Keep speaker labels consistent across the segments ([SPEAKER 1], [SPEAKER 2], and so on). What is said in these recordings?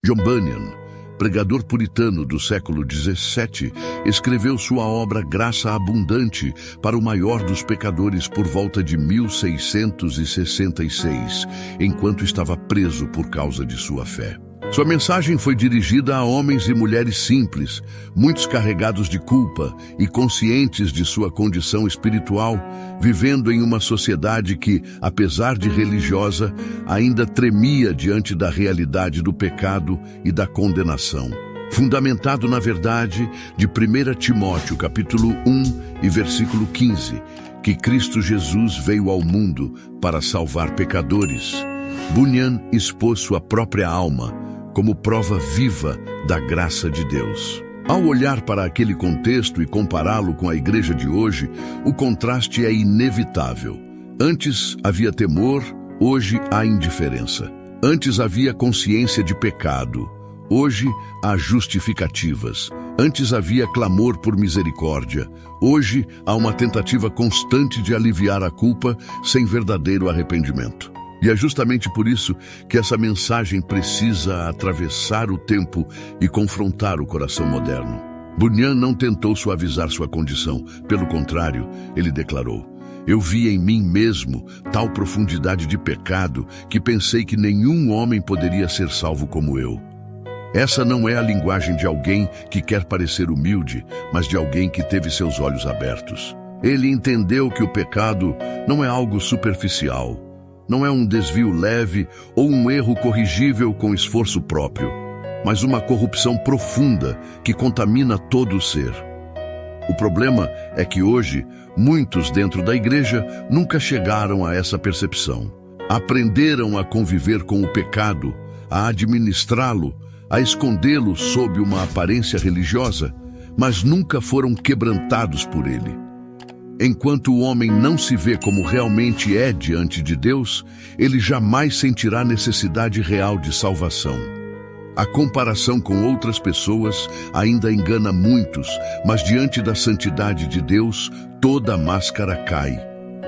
[SPEAKER 1] John Bunyan, pregador puritano do século XVII, escreveu sua obra Graça Abundante para o maior dos pecadores por volta de 1666, enquanto estava preso por causa de sua fé. Sua mensagem foi dirigida a homens e mulheres simples, muitos carregados de culpa e conscientes de sua condição espiritual, vivendo em uma sociedade que, apesar de religiosa, ainda tremia diante da realidade do pecado e da condenação. Fundamentado na verdade de 1 Timóteo, capítulo 1 e versículo 15, que Cristo Jesus veio ao mundo para salvar pecadores, Bunyan expôs sua própria alma como prova viva da graça de Deus. Ao olhar para aquele contexto e compará-lo com a igreja de hoje, o contraste é inevitável. Antes havia temor, hoje há indiferença. Antes havia consciência de pecado, hoje há justificativas. Antes havia clamor por misericórdia, hoje há uma tentativa constante de aliviar a culpa sem verdadeiro arrependimento. E é justamente por isso que essa mensagem precisa atravessar o tempo e confrontar o coração moderno. Bunyan não tentou suavizar sua condição, pelo contrário, ele declarou: "Eu vi em mim mesmo tal profundidade de pecado que pensei que nenhum homem poderia ser salvo como eu." Essa não é a linguagem de alguém que quer parecer humilde, mas de alguém que teve seus olhos abertos. Ele entendeu que o pecado não é algo superficial, não é um desvio leve ou um erro corrigível com esforço próprio, mas uma corrupção profunda que contamina todo o ser. O problema é que hoje, muitos dentro da igreja nunca chegaram a essa percepção. Aprenderam a conviver com o pecado, a administrá-lo, a escondê-lo sob uma aparência religiosa, mas nunca foram quebrantados por ele. Enquanto o homem não se vê como realmente é diante de Deus, ele jamais sentirá necessidade real de salvação. A comparação com outras pessoas ainda engana muitos, mas diante da santidade de Deus, toda a máscara cai,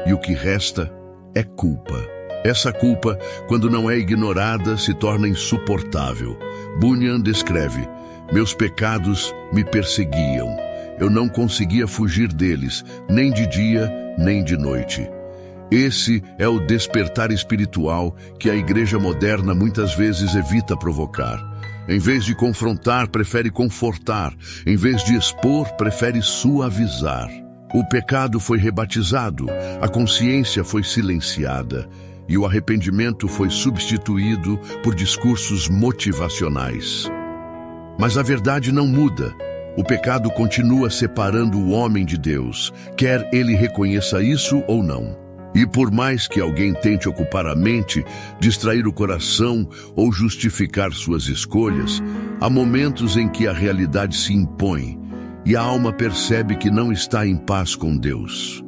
[SPEAKER 1] e o que resta é culpa. Essa culpa, quando não é ignorada, se torna insuportável. Bunyan descreve: "Meus pecados me perseguiam. Eu não conseguia fugir deles, nem de dia, nem de noite." Esse é o despertar espiritual que a igreja moderna muitas vezes evita provocar. Em vez de confrontar, prefere confortar. Em vez de expor, prefere suavizar. O pecado foi rebatizado, a consciência foi silenciada e o arrependimento foi substituído por discursos motivacionais. Mas a verdade não muda. O pecado continua separando o homem de Deus, quer ele reconheça isso ou não. E por mais que alguém tente ocupar a mente, distrair o coração ou justificar suas escolhas, há momentos em que a realidade se impõe e a alma percebe que não está em paz com Deus.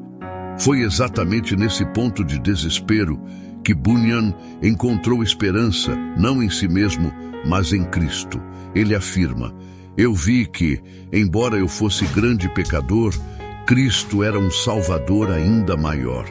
[SPEAKER 1] Foi exatamente nesse ponto de desespero que Bunyan encontrou esperança, não em si mesmo, mas em Cristo. Ele afirma: "Eu vi que, embora eu fosse grande pecador, Cristo era um Salvador ainda maior."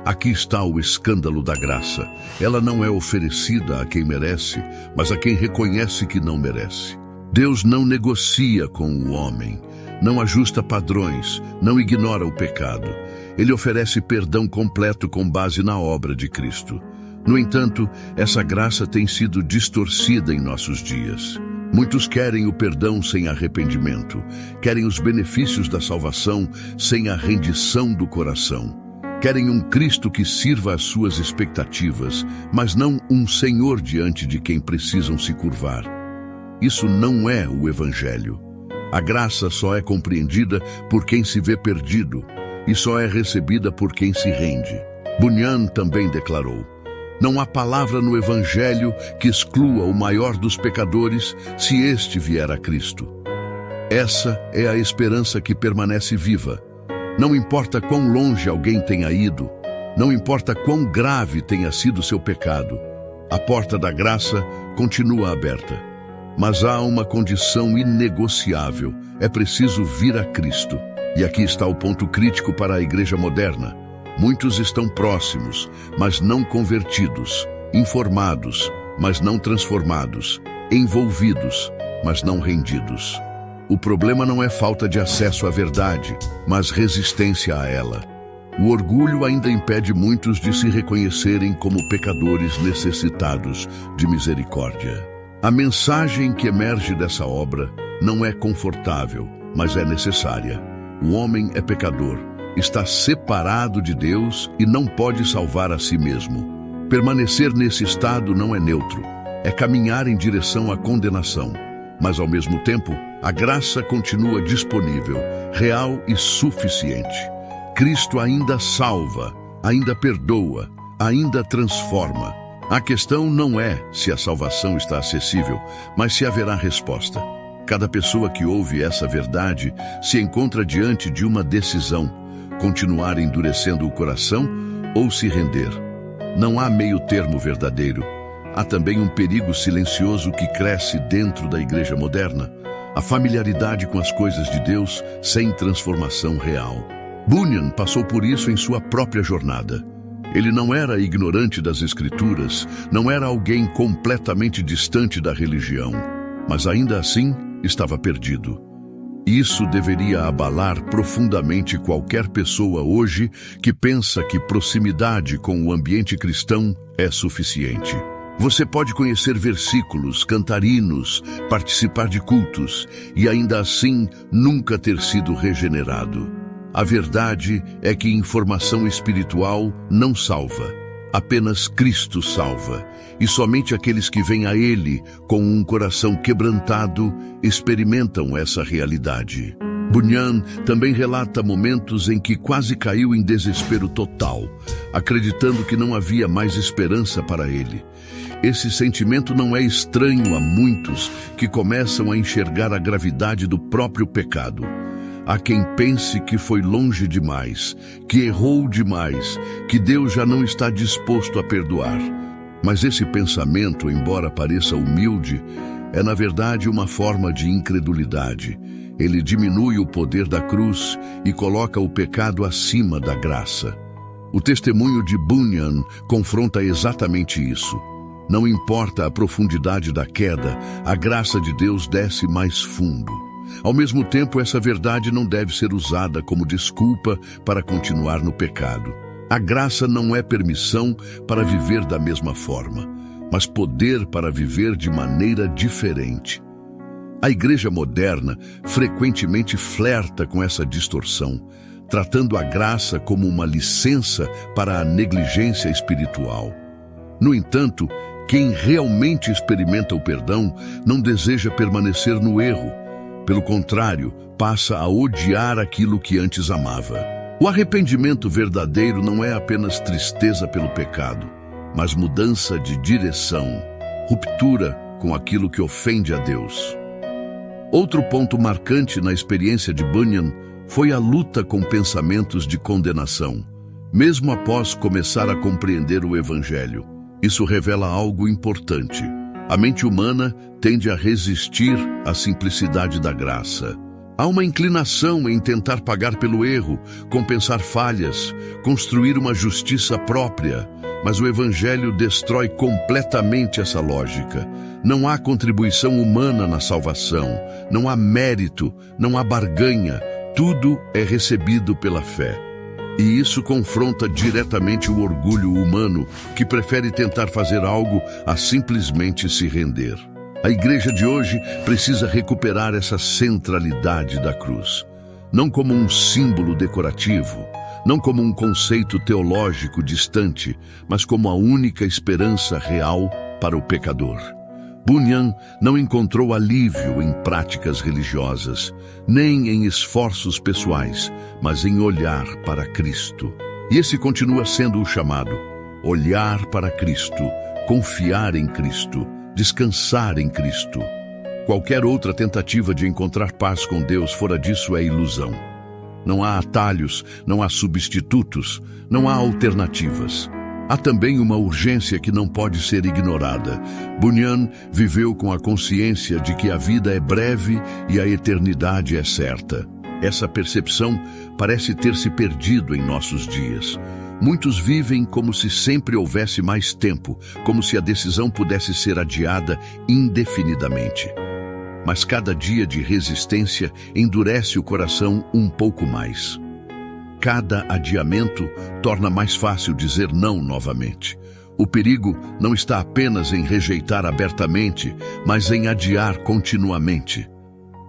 [SPEAKER 1] Aqui está o escândalo da graça. Ela não é oferecida a quem merece, mas a quem reconhece que não merece. Deus não negocia com o homem, não ajusta padrões, não ignora o pecado. Ele oferece perdão completo com base na obra de Cristo. No entanto, essa graça tem sido distorcida em nossos dias. Muitos querem o perdão sem arrependimento, querem os benefícios da salvação sem a rendição do coração. Querem um Cristo que sirva às suas expectativas, mas não um Senhor diante de quem precisam se curvar. Isso não é o Evangelho. A graça só é compreendida por quem se vê perdido e só é recebida por quem se rende. Bunyan também declarou: "Não há palavra no Evangelho que exclua o maior dos pecadores se este vier a Cristo." Essa é a esperança que permanece viva. Não importa quão longe alguém tenha ido, não importa quão grave tenha sido seu pecado, a porta da graça continua aberta. Mas há uma condição inegociável: é preciso vir a Cristo. E aqui está o ponto crítico para a igreja moderna. Muitos estão próximos, mas não convertidos, informados, mas não transformados, envolvidos, mas não rendidos. O problema não é falta de acesso à verdade, mas resistência a ela. O orgulho ainda impede muitos de se reconhecerem como pecadores necessitados de misericórdia. A mensagem que emerge dessa obra não é confortável, mas é necessária. O homem é pecador, está separado de Deus e não pode salvar a si mesmo. Permanecer nesse estado não é neutro, é caminhar em direção à condenação. Mas, ao mesmo tempo, a graça continua disponível, real e suficiente. Cristo ainda salva, ainda perdoa, ainda transforma. A questão não é se a salvação está acessível, mas se haverá resposta. Cada pessoa que ouve essa verdade se encontra diante de uma decisão: continuar endurecendo o coração ou se render. Não há meio termo verdadeiro. Há também um perigo silencioso que cresce dentro da igreja moderna: a familiaridade com as coisas de Deus sem transformação real. Bunyan passou por isso em sua própria jornada. Ele não era ignorante das Escrituras, não era alguém completamente distante da religião, mas ainda assim estava perdido. Isso deveria abalar profundamente qualquer pessoa hoje que pensa que proximidade com o ambiente cristão é suficiente. Você pode conhecer versículos, cantar hinos, participar de cultos e ainda assim nunca ter sido regenerado. A verdade é que informação espiritual não salva. Apenas Cristo salva, e somente aqueles que vêm a Ele com um coração quebrantado experimentam essa realidade. Bunyan também relata momentos em que quase caiu em desespero total, acreditando que não havia mais esperança para ele. Esse sentimento não é estranho a muitos que começam a enxergar a gravidade do próprio pecado. Há quem pense que foi longe demais, que errou demais, que Deus já não está disposto a perdoar. Mas esse pensamento, embora pareça humilde, é na verdade uma forma de incredulidade. Ele diminui o poder da cruz e coloca o pecado acima da graça. O testemunho de Bunyan confronta exatamente isso. Não importa a profundidade da queda, a graça de Deus desce mais fundo. Ao mesmo tempo, essa verdade não deve ser usada como desculpa para continuar no pecado. A graça não é permissão para viver da mesma forma, mas poder para viver de maneira diferente. A igreja moderna frequentemente flerta com essa distorção, tratando a graça como uma licença para a negligência espiritual. No entanto, quem realmente experimenta o perdão não deseja permanecer no erro. Pelo contrário, passa a odiar aquilo que antes amava. O arrependimento verdadeiro não é apenas tristeza pelo pecado, mas mudança de direção, ruptura com aquilo que ofende a Deus. Outro ponto marcante na experiência de Bunyan foi a luta com pensamentos de condenação, mesmo após começar a compreender o Evangelho. Isso revela algo importante. A mente humana tende a resistir à simplicidade da graça. Há uma inclinação em tentar pagar pelo erro, compensar falhas, construir uma justiça própria, mas o Evangelho destrói completamente essa lógica. Não há contribuição humana na salvação, não há mérito, não há barganha, tudo é recebido pela fé. E isso confronta diretamente o orgulho humano, que prefere tentar fazer algo a simplesmente se render. A igreja de hoje precisa recuperar essa centralidade da cruz, não como um símbolo decorativo, não como um conceito teológico distante, mas como a única esperança real para o pecador. Bunyan não encontrou alívio em práticas religiosas, nem em esforços pessoais, mas em olhar para Cristo. E esse continua sendo o chamado: olhar para Cristo, confiar em Cristo, descansar em Cristo. Qualquer outra tentativa de encontrar paz com Deus fora disso é ilusão. Não há atalhos, não há substitutos, não há alternativas. Há também uma urgência que não pode ser ignorada. Bunyan viveu com a consciência de que a vida é breve e a eternidade é certa. Essa percepção parece ter se perdido em nossos dias. Muitos vivem como se sempre houvesse mais tempo, como se a decisão pudesse ser adiada indefinidamente. Mas cada dia de resistência endurece o coração um pouco mais. Cada adiamento torna mais fácil dizer não novamente. O perigo não está apenas em rejeitar abertamente, mas em adiar continuamente.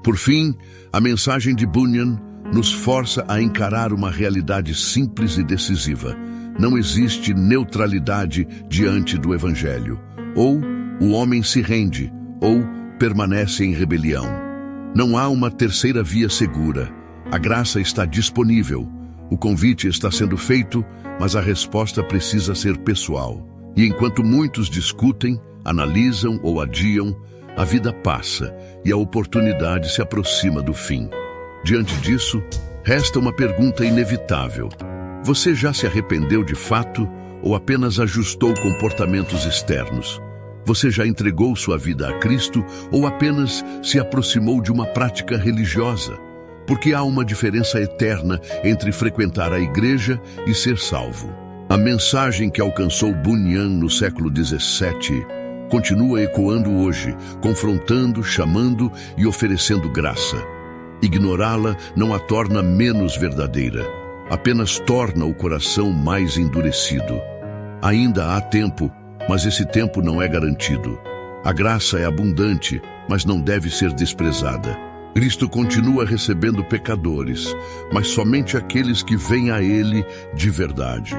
[SPEAKER 1] Por fim, a mensagem de Bunyan nos força a encarar uma realidade simples e decisiva. Não existe neutralidade diante do Evangelho. Ou o homem se rende, ou permanece em rebelião. Não há uma terceira via segura. A graça está disponível. O convite está sendo feito, mas a resposta precisa ser pessoal. E enquanto muitos discutem, analisam ou adiam, a vida passa e a oportunidade se aproxima do fim. Diante disso, resta uma pergunta inevitável. Você já se arrependeu de fato ou apenas ajustou comportamentos externos? Você já entregou sua vida a Cristo ou apenas se aproximou de uma prática religiosa? Porque há uma diferença eterna entre frequentar a igreja e ser salvo. A mensagem que alcançou Bunyan no século XVII continua ecoando hoje, confrontando, chamando e oferecendo graça. Ignorá-la não a torna menos verdadeira, apenas torna o coração mais endurecido. Ainda há tempo, mas esse tempo não é garantido. A graça é abundante, mas não deve ser desprezada. Cristo continua recebendo pecadores, mas somente aqueles que vêm a Ele de verdade.